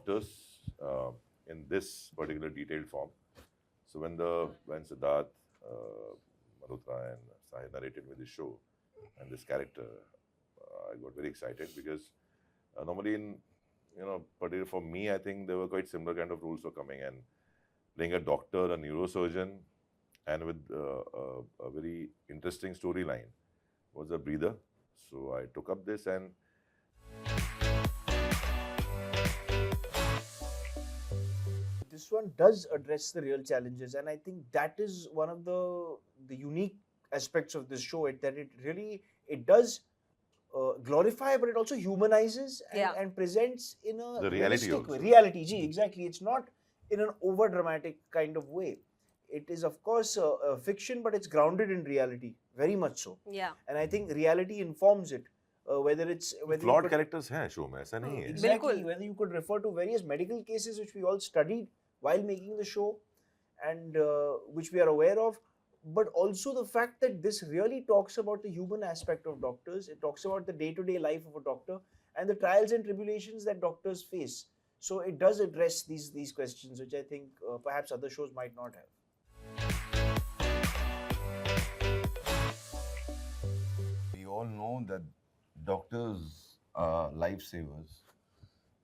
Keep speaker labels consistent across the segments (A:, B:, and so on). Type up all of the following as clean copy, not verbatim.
A: doctors in this particular detailed form. So when Siddharth Malhotra and Sahid narrated me the show and this character, I got very excited because normally in particular for me, I think there were quite similar kind of roles were coming, and playing a doctor, a neurosurgeon, and with a very interesting storyline was a breather. So I took up this, and
B: this one does address the real challenges, and I think that is one of the unique aspects of this show, that it really does glorify, but it also humanizes and presents in a
A: the reality
B: realistic way.
A: also.
B: Reality, exactly. It's not in an over dramatic kind of way. It is of course a fiction, but it's grounded in reality, very much so.
C: Yeah.
B: And I think reality informs it. Whether
A: flawed characters हैं show में, ऐसा नहीं है.
B: Exactly. Whether you could refer to various medical cases which we all studied while making the show, and which we are aware of, but also the fact that this really talks about the human aspect of doctors. It talks about the day-to-day life of a doctor and the trials and tribulations that doctors face. So it does address these questions, which I think perhaps other shows might not have.
D: We all know that doctors are lifesavers,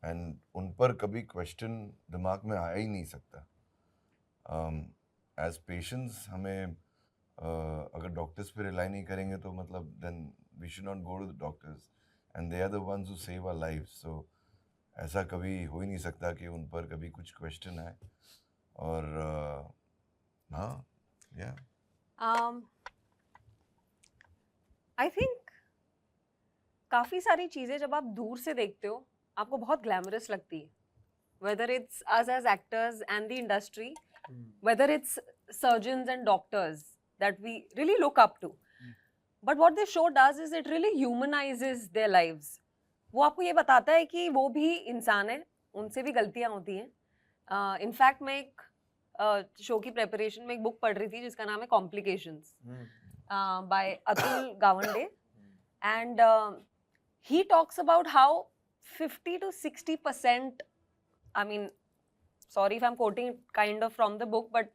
D: and उन पर कभी question दिमाग में आ ही नहीं सकता. As patients हमें अगर doctors पे रिलाई नहीं करेंगे तो मतलब then we should not go to the doctors, and they are the ones who save our lives. So ऐसा कभी हो ही नहीं सकता कि उन पर कभी कुछ क्वेश्चन आए. और हाँ,
C: आई थिंक काफ़ी सारी चीज़ें जब आप दूर से देखते हो आपको बहुत ग्लैमरस लगती है, whether it's us as actors and the industry, whether it's surgeons and doctors that we really look up to. But what this show does is it really humanises their lives. वो आपको ये बताता है कि वो भी इंसान है, उनसे भी गलतियाँ होती हैं. इनफैक्ट मैं एक शो की प्रेपरेशन में एक बुक पढ़ रही थी जिसका नाम है complications by Atul Gawande, and he talks about how 50 to 60%, I mean, sorry if I'm quoting kind of from the book, but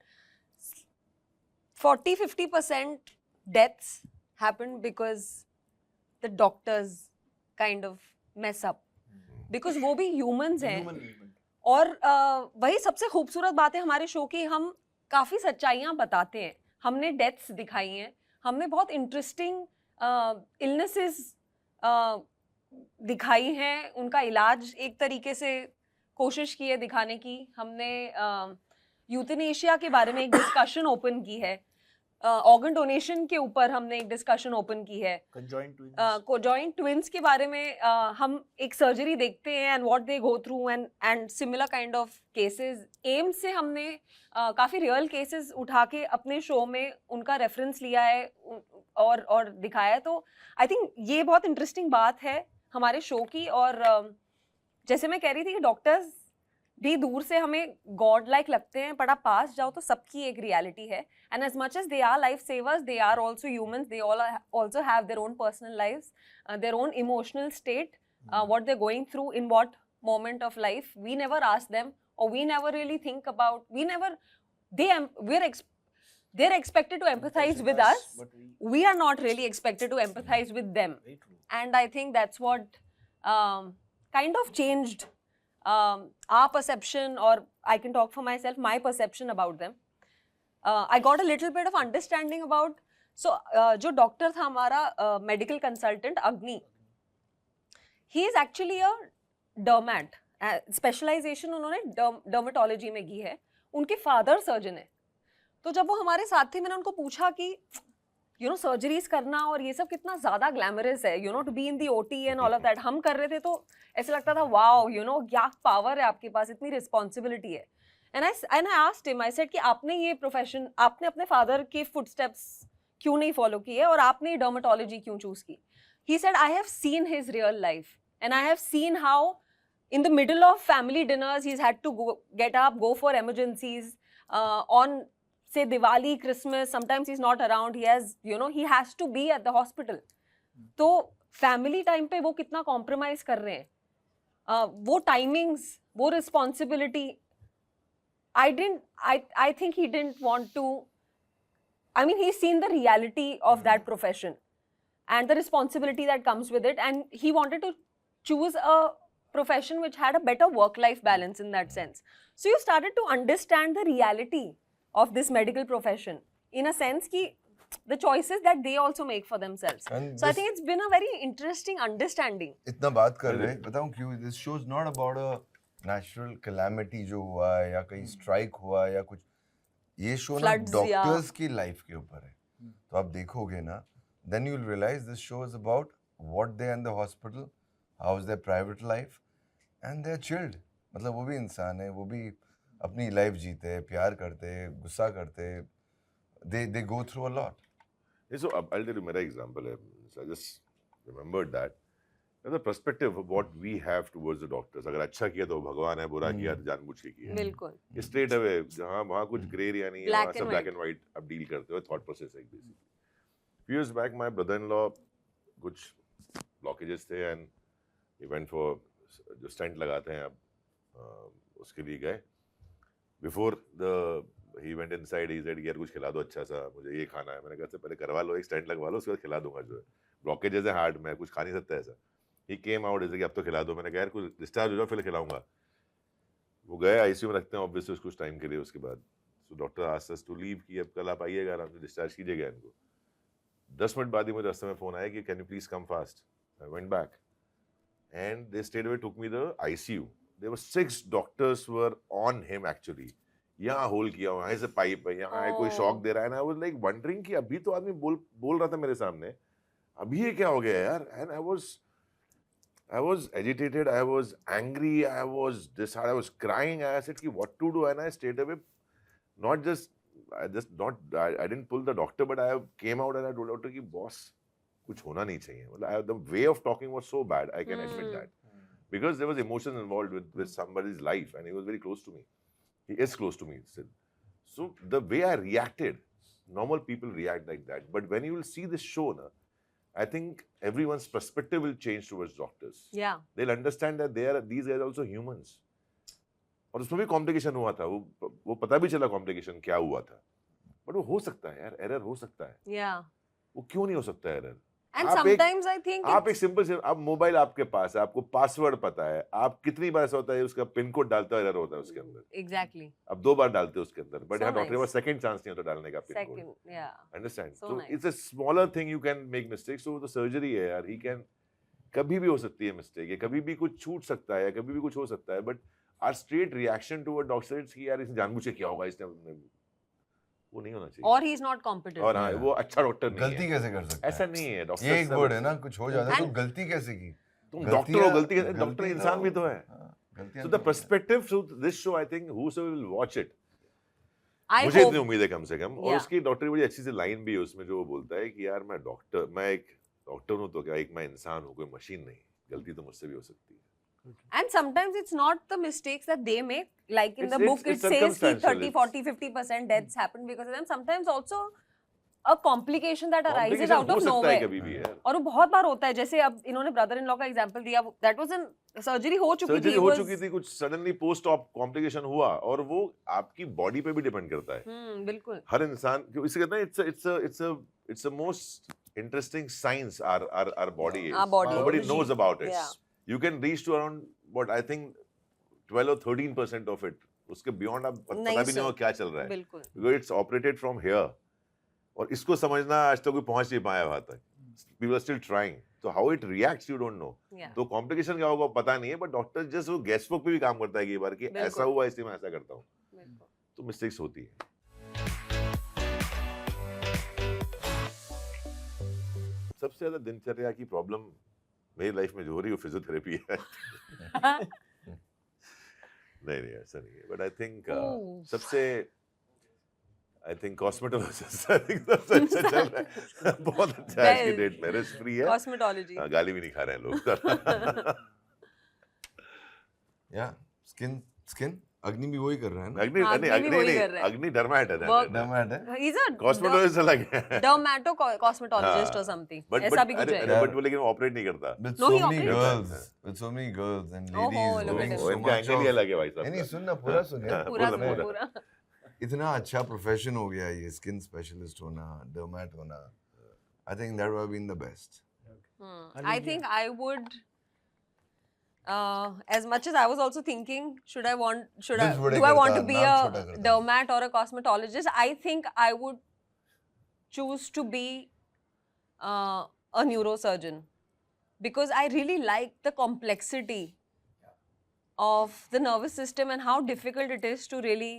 C: 40-50% deaths happen because the doctors kind of mess up, because वो भी humans हैं. और वही सबसे खूबसूरत बात है हमारे शो की, हम काफ़ी सच्चाइयाँ बताते हैं. हमने डेथ्स दिखाई हैं, हमने बहुत इंटरेस्टिंग इलनेसेस दिखाई हैं, उनका इलाज एक तरीके से कोशिश की है दिखाने की. हमने यूथनेशिया के बारे में एक डिस्कशन ओपन की है, ऑर्गन डोनेशन के ऊपर हमने एक डिस्कशन ओपन की है, कोजॉइंट ट्विंस के बारे में हम एक सर्जरी देखते हैं and what they go through and similar kind of cases. एम से हमने काफ़ी रियल केसेस उठा के अपने शो में उनका रेफरेंस लिया है और दिखाया है. तो आई थिंक ये बहुत इंटरेस्टिंग बात है हमारे शो की. और जैसे मैं कह रही थी कि डॉक्टर्स भी दूर से हमें गॉड लाइक लगते हैं, बट आप पास जाओ तो सबकी एक रियलिटी है. And as much as they are life savers, they are also humans, they all also have their own personal lives, their own emotional state, what they're going through in what moment of life. We never ask them, or we never really think about, they're expected to empathize with us, we are not really expected to empathize with them. And I think that's what kind of changed our perception, or I can talk for myself, my perception about them. I got a little bit of understanding about, so जो doctor था हमारा medical consultant Agni, he is actually a dermat, specialization उन्होंने dermatology में की है. उनके father surgeon है. तो जब वो हमारे साथ थे, मैंने उनको पूछा कि सर्जरीज करना और ये सब कितना ज़्यादा ग्लैमरस है, to be in the OT and all of that. हम कर रहे थे तो ऐसे लगता था वाओ, क्या पावर है आपके पास, इतनी रिस्पॉन्सिबिलिटी है. And I asked him, I said कि आपने ये प्रोफेशन, आपने अपने फादर के फुटस्टेप्स क्यों नहीं फॉलो किए और आपने ये डर्मेटोलॉजी क्यों चूज की? He said, I have seen his real life, and I have seen how in the middle of family dinners he's had to get up, go for emergencies, on say Diwali, Christmas, sometimes he's not around, he has to be at the hospital. तो family time पे वो कितना compromise कर रहे हैं, वो timings वो responsibility, I think he didn't want to, I mean, he's seen the reality of that profession and the responsibility that comes with it, and he wanted to choose a profession which had a better work-life balance in that sense. So you started to understand the reality of this medical profession in a sense ki the choices that they also make for themselves.
D: And
C: So I
D: this-
C: think it's been a very interesting understanding.
D: इतना बात कर रहे हैं, बताऊं क्यों? This show is not about a natural calamity जो हुआ है या कहीं strike हुआ है या कुछ. ये शो ना
C: Floods, yeah.
D: डॉक्टर्स की लाइफ के ऊपर है. तो आप देखोगे ना, then you'll realize this show is about what they are in the hospital, how is their private life, and they're chilled. मतलब वो भी इंसान है, वो भी अपनी लाइफ जीते हैं, प्यार करते हैं, गुस्सा करते हैं. They go through a lot.
A: Yeah, so I'll tell you my example. So I just remembered that. The perspective of what we have towards the doctors. अगर अच्छा किया तो भगवान है, बुरा किया तो जानबूझ के किया.
C: बिल्कुल.
A: Straight away, जहाँ वहाँ कुछ ग्रे एरिया नहीं है,
C: Black
A: वहाँ
C: and
A: सब black and white आप deal करते हो. Thought process एक basically. Few years back, my brother-in-law कुछ blockages थे and he went for जो stent लगाते हैं आप उसके लिए गए. Before he went inside, he said यार कुछ खिला दो अच्छा सा, मुझे ये खाना है. मैंने कहा से पहले करवा लो, एक स्टेंट लगवा लो, उसके बाद खिला दूंगा. जो है ब्लॉकेजेस है हार्ट में, कुछ खा नहीं सकता ऐसा. ही केम आउट जैसे कि अब तो खिला दो. मैंने कहा यार कुछ डिस्चार्ज हो जाओ फिर खिलाऊंगा. वो गए आईसीयू में रखते हैं ऑब्वियसली कुछ टाइम के लिए. उसके बाद so doctor asked us to leave कि अब कल आप आइएगा, आराम से डिस्चार्ज कीजिएगा इनको. 10 मिनट बाद ही मुझे रास्ते में फोन आया कि can you please come fast. I went back and they stayed away, took me the ICU. There were 6 doctors were on him actually. यहाँ होल किया हुआ, यहाँ से पाइप है, यहाँ है कोई शॉक दे रहा है. ना आई वाज लाइक वंडरिंग कि अभी तो आदमी बोल रहा था मेरे सामने, अभी ये क्या हो गया यार. And I was agitated, I was angry, I was crying. I said कि what to do, and I stayed away. I didn't pull the doctor, but I came out and I told doctor कि boss कुछ होना नहीं चाहिए. मतलब the way of talking was so bad, I can admit that, because there was emotions involved with somebody's life, and he was very close to me. He is close to me still. So the way I reacted, normal people react like that, but when you will see this show, na, I think everyone's perspective will change towards doctors.
C: Yeah.
A: They'll understand that these guys are also humans. और उसमें भी complication हुआ था. वो पता भी चला complication क्या हुआ था. बट वो हो सकता है यार, एरर हो सकता है.
C: Yeah.
A: वो क्यों नहीं हो सकता है एरर?
C: And
A: आप
C: sometimes I think
A: आप एक सिंपल से, आप मोबाइल आपके पास है, आपको पासवर्ड पता है, आप कितनी बार ऐसा होता है उसका पिन कोड डालता है, एरर होता है उसके अंदर.
C: exactly.
A: अब 2 बार डालते हैं उसके अंदर, बट
C: So
A: यहाँ डॉक्टर के
C: nice.
A: पास सेकंड चांस नहीं होता डालने का pin code.
C: Second, yeah.
A: Understand.
C: So
A: so
C: nice.
A: It's a smaller thing, you can make mistakes. So the surgery है यार, ही कैन, कभी भी हो सकती है मिस्टेक, है कभी भी कुछ छूट सकता है, कभी भी कुछ हो सकता है. But hour straight reaction toward doctor is कि यार इसने जानबूझ के किया होगा, इसने, वो नहीं होना चाहिए.
C: Or he's not competent.
A: और हाँ, वो अच्छा डॉक्टर नहीं
D: गलती
A: है.
D: कैसे कर सकता है?
A: ऐसा नहीं है डॉक्टर.
D: ये एक वर्ड है ना, कुछ हो जाता है तो
C: And-
D: गलती कैसे की?
A: तुम डॉक्टर हो, गलती
D: गलतियाँ-
A: डॉक्टर
D: गलती
A: इंसान भी तो है.
D: गलतियाँ
A: So
D: तो
A: the perspective through this show, I think whosoever will watch it,
C: I
A: मुझे
C: hope.
A: इतनी उम्मीद है कम से कम. और
C: Yeah.
A: उसकी डॉक्टर की बड़ी अच्छी सी लाइन भी है उसमें, जो वो बोलता है कि यार मैं एक डॉक्टर हूँ तो क्या, एक मैं इंसान हूँ, कोई मशीन नहीं. गलती तो मुझसे भी हो सकती है.
C: And sometimes it's not the mistakes that they make. Like in the
A: It's-
C: book,
A: it's
C: it says कि
A: circumstantial.
C: 30, 40, 50% deaths happen because of them. Sometimes also a complication that arises
A: Complication
C: out
A: हो
C: of
A: सकता है
C: nowhere.
A: कभी भी यार.
C: और वो बहुत बार होता है. जैसे अब इन्होंने ब्रदर इन लॉ का एग्जांपल दिया, that was in सर्जरी हो चुकी थी.
A: सर्जरी हो
C: was-
A: चुकी थी, कुछ सडनली पोस्ट ऑप कॉम्प्लिकेशन हुआ, और वो आपकी बॉडी पे भी डिपेंड करता है.
C: बिल्कुल.
A: हर इंसान, इसे कहते हैं it's a most interesting science our body is.
C: Our body.
A: Nobody
C: Biology.
A: knows about it.
C: Yeah.
A: You can reach to around what I think 12 or 13% of it. उसके beyond आप पता
C: नहीं
A: भी नहीं
C: sir.
A: हो क्या चल रहा है.
C: बिल्कुल.
A: Because it's operated from here. और इसको समझना आज तक कोई पहुंच नहीं पाया वहां तक. People are still trying. So how it reacts you don't know.
C: Yeah.
A: तो कॉम्प्लिकेशन क्या होगा पता नहीं है, बट डॉक्टर जस्ट वो गेस्ट वर्क पे भी काम करता है कई बार कि
C: बिल्कुल.
A: ऐसा हुआ इसलिए मैं ऐसा करता हूँ.
C: बिल्कुल.
A: तो मिस्टेक्स होती है. सबसे ज्यादा दिनचर्या की प्रॉब्लम मेरी लाइफ में जो हो रही है वो फिजियोथेरेपी है. नहीं ऐसा नहीं है, बट आई थिंक
C: Oh.
A: सबसे कॉस्मेटोलॉजिस्ट आई थिंक सबसे अच्छा चल रहा है. बहुत अच्छा है आज की
C: Well,
A: डेट में. रिस्क फ्री है.
C: Cosmetology.
A: हाँ, गाली भी नहीं खा रहे हैं लोग.
D: Yeah, skin अग्नि भी वही कर रहा है ना?
A: अग्नि
C: हाँ,
A: नहीं
C: अग्नि भी वही
A: नहीं
C: कर रहा है।
A: अग्नि डर्माट है
C: Work-
D: डर्मेट है?
C: He's a
A: कॉस्मेटोलॉजिस्ट अलग है
C: dermatocosmetologist or something. ऐसा भी कुछ है.
A: बट वो लेकिन ऑपरेट नहीं करता
D: With
C: No,
D: so
C: he
D: many
C: operates.
D: girls, with so many girls and
C: Oh,
D: ladies
C: look at
D: doing
C: him.
D: so
A: इनका
D: much
A: एंगल ही
D: of.
A: अलग है भाई साहब
D: नहीं
A: का।
D: सुनना पूरा सुनिए।
A: हाँ,
C: पूरा
A: बोलो,
C: सुनो
A: बोलो।
C: पूरा.
D: इतना अच्छा प्रोफेशन हो गया ये स्किन स्पेशलिस्ट होना, डर्मेट होना. I think that would have been the best.
C: I think I would. As much as I was also thinking, do I
D: This
C: want
D: बड़े
C: to be
D: करता,
C: a
D: नाम छोटा करता.
C: dermat or a cosmetologist? I think I would choose to be a neurosurgeon because I really like the complexity of the nervous system and how difficult it is to really.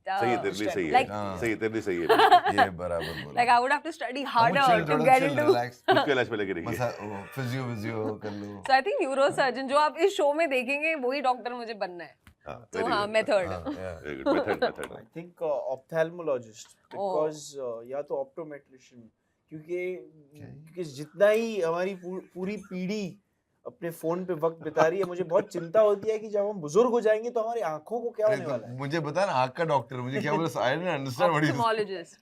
A: सही है तेरे लिए सही है
C: like-
A: सही है तेरे लिए सही है
D: ये बराबर बोला.
C: Like I would have to study harder
D: chill,
C: to
D: थोड़ा
C: get
D: chill,
C: into.
D: relax.
A: खुद के इलाज पे लगे रहिए
D: मसा फिजियो कर लो.
C: So I think neurosurgeon जो आप इस शो में देखेंगे वही डॉक्टर मुझे बनना है.
A: हाँ,
C: तो
A: very
C: हाँ
A: good.
C: Method.
D: Yeah.
A: Very good. Method.
B: I think ophthalmologist because या तो optometrician क्योंकि जितना ही हमारी पूरी पीढ़ी अपने फोन पे वक्त बिता रही है मुझे बहुत चिंता होती है कि जब हम बुजुर्ग हो जाएंगे तो हमारी आंखों को क्या होने वाला है.
D: मुझे बता ना आँख का डॉक्टर मुझे क्या बोला? I didn't understand what he was.
C: Ophthalmologist.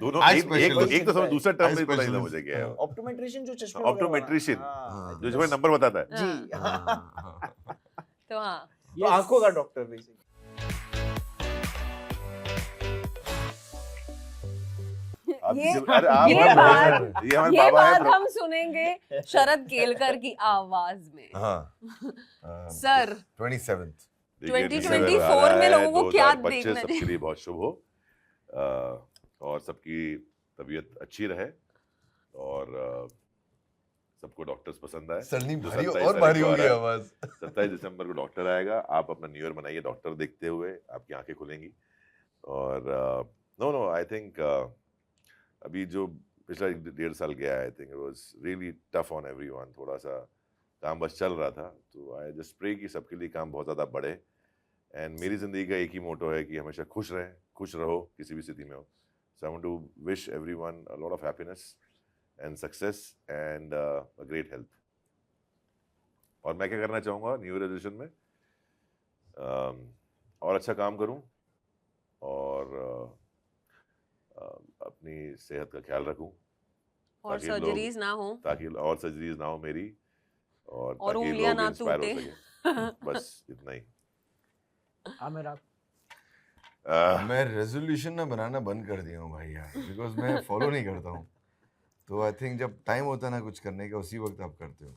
A: दोनों
D: Eye
A: एक तो समझ दूसरा टर्म
D: Eye
A: नहीं पता था
D: specialist.
A: मुझे क्या है
B: ऑप्टोमेट्रिशियन जो चश्मे वगैरह
A: ऑप्टोमेट्रिशियन
B: वाला, हाँ,
A: जो हमें नंबर बताता है
B: जी
D: हाँ.
C: तो हाँ.
B: तो आंखों का डॉक्टर बेसिकली.
A: आप
C: ये-
A: अरे आप
C: ये
A: हमारे
C: बात-
A: बाबा- ये हमारे
C: ये
A: बाबा
C: बात
A: है
C: हम सुनेंगे शरद केलकर की आवाज में.
D: हाँ.
C: Sir
D: 27th.
C: 2024 में लोगों को क्या देखना
A: सबके
C: चाहिए?
A: लिए बहुत शुभ हो और सबकी तबीयत अच्छी रहे और सबको डॉक्टर्स पसंद आए.
D: सडनली
A: जो
D: भारी
A: 27
D: और भारी हो
A: तारीख को
D: गया
A: आ रहा है,
D: आवाज.
A: 27 दिसंबर को डॉक्टर आएगा. आप अपना न्यू ईयर मनाइए डॉक्टर देखते हुए, आपकी आंखें खुलेंगी. और नो आई थिंक अभी जो पिछला 1.5 साल गया है I think it was really tough on everyone. थोड़ा सा काम बस चल रहा था तो आई जस्ट प्रे कि सबके लिए काम बहुत ज़्यादा बढ़े. एंड मेरी ज़िंदगी का एक ही मोटो है कि हमेशा खुश रहें, खुश रहो किसी भी स्थिति में हो. So I want to wish everyone a lot of happiness and success and a great health. और मैं क्या करना चाहूँगा न्यू ईयर रेजोल्यूशन में और अच्छा काम करूँ और अपनी सेहत का ख्याल रखूं
C: और
A: ताकि लोग-
C: सर्जरीज ना हो
A: ताकि और सर्जरीज ना हो मेरी और
C: और
A: ताकि
C: उंगलियां
A: लोग
C: ना
A: इंस्पायर हो
C: टूटे.
A: सके. बस इतना ही.
B: आमिर आप
D: मैं रेजोल्यूशन ना बनाना बंद कर दिया हूँ भाई यार, बिकॉज मैं फॉलो नहीं करता हूँ. तो आई थिंक जब टाइम होता है ना कुछ करने का उसी वक्त आप करते हो.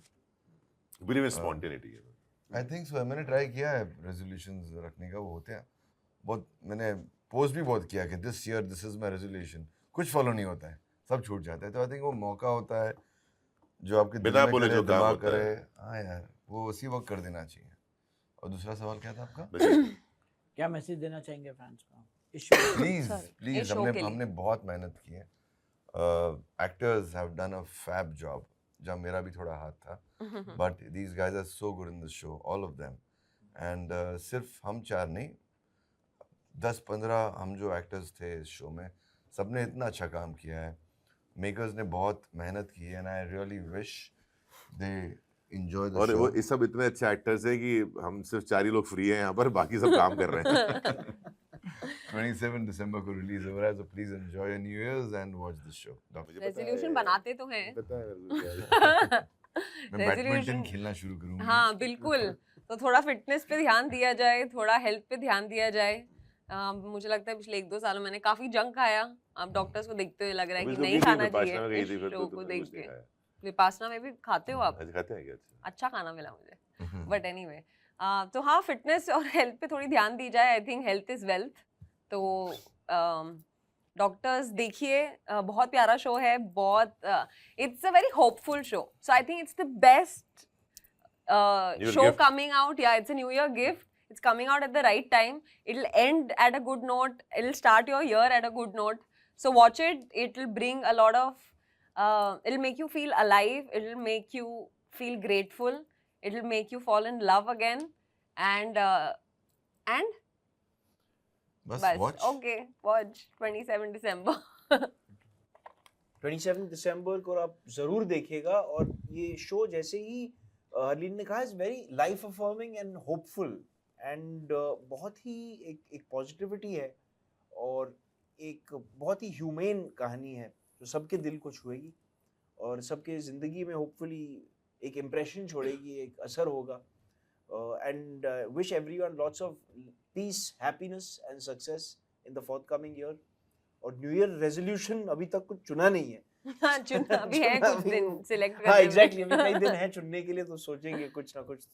A: Believe in spontaneity.
D: I think so. मैंने ट्राई किया है रेजोल्यूशंस रखने का, वो होते हैं बहुत. मैंने पोस्ट भी बहुत किया कि this year this is my resolution. कुछ फॉलो नहीं होता है, सब छूट जाता है. तो आई थिंक वो मौका होता है जो आपके दिल
A: बिना
D: में
A: बोले
D: करे,
A: जो काम
D: दिमाग
A: होता
D: करे.
A: है.
D: हाँ यार, वो उसी वक्त कर देना चाहिए. और दूसरा सवाल क्या था आपका?
E: क्या मैसेज देना चाहेंगे फैंस को इस शो में?
D: प्लीज
C: Sorry,
D: प्लीज
C: इस show के लिए.
D: हमने बहुत मेहनत की है. Actors have done a fab job, जहाँ मेरा भी थोड़ा हाथ था. But these guys are so good in this show, all of them. And सिर्फ हम चार नहीं, 10-15 हम जो एक्टर्स थे इस शो में, सबने इतना अच्छा काम किया है. मेकर्स ने बहुत मेहनत की है and I really wish they enjoy the
A: और वो
D: शो.
A: इस सब इतने अच्छे एक्टर्स हैं कि हम सिर्फ 4 ही लोग फ्री हैं यहाँ पर, बाकी सब काम कर रहे हैं.
D: 27 दिसंबर को रिलीज हो रहा है, so please enjoy your new years and watch this show.
C: Resolution बनाते तो हैं.
A: पता है मेरे को क्या है.
D: मैं बैडमिंटन
C: रेजोल्यूशन.
D: खेलना शुरू करूंगा.
C: हाँ बिल्कुल. तो थोड़ा फिटनेस पे ध्यान दिया जाए, थोड़ा हेल्थ पे ध्यान दिया जाए. मुझे लगता है पिछले 1-2 सालों मैंने काफी जंक खाया. अब डॉक्टर्स को देखते हुए लग रहा है
A: अभी
C: कि
A: तो
C: नहीं
A: गई थी,
C: खाना
A: विपासना में गई
C: चाहिए
A: थी, फिर
C: इस
A: तो
C: शो को
A: तुमने
C: देख
A: कुछ नहीं
C: के.
A: खाया.
C: विपासना में भी खाते हो आप?
A: अच्छा खाते हैं क्या?
C: अच्छा खाना मिला मुझे. बट एनीवे तो हाँ फिटनेस और हेल्थ पे थोड़ी ध्यान दी जाए. I think health is wealth. तो डॉक्टर्स देखिए, बहुत प्यारा शो है. बहुत it's a very hopeful show. So I think it's the best
A: Year
C: show
A: gift.
C: coming out. Yeah, it's a New Year gift. It's coming out at the right time. It'll end at a good note. It'll start your year at a good note. So watch it. It'll bring a lot of. It'll make you feel alive. It'll make you feel grateful. It'll make you fall in love again. And
D: बस
C: bas.
D: Watch.
C: Okay, watch 27 December.
B: 27 दिसंबर को आप जरूर देखिएगा. और ये show जैसे ही हरलीन ने कहा, is very life affirming and hopeful, and बहुत ही एक पॉजिटिविटी है और एक बहुत ही ह्यूमेन कहानी है जो सबके दिल को छुएगी और सबके ज़िंदगी में होपफुली एक इम्प्रेशन छोड़ेगी, एक असर होगा. And wish everyone lots of peace, happiness and success in the forthcoming year. और न्यू ईयर रेजोल्यूशन अभी तक कुछ चुना नहीं है.
C: हाँ, चुना भी है, कुछ दिन सिलेक्ट
B: हाँ
C: करने में.
B: एग्जैक्टली, अभी कई दिन है चुनने के लिए, तो सोचेंगे कुछ ना कुछ.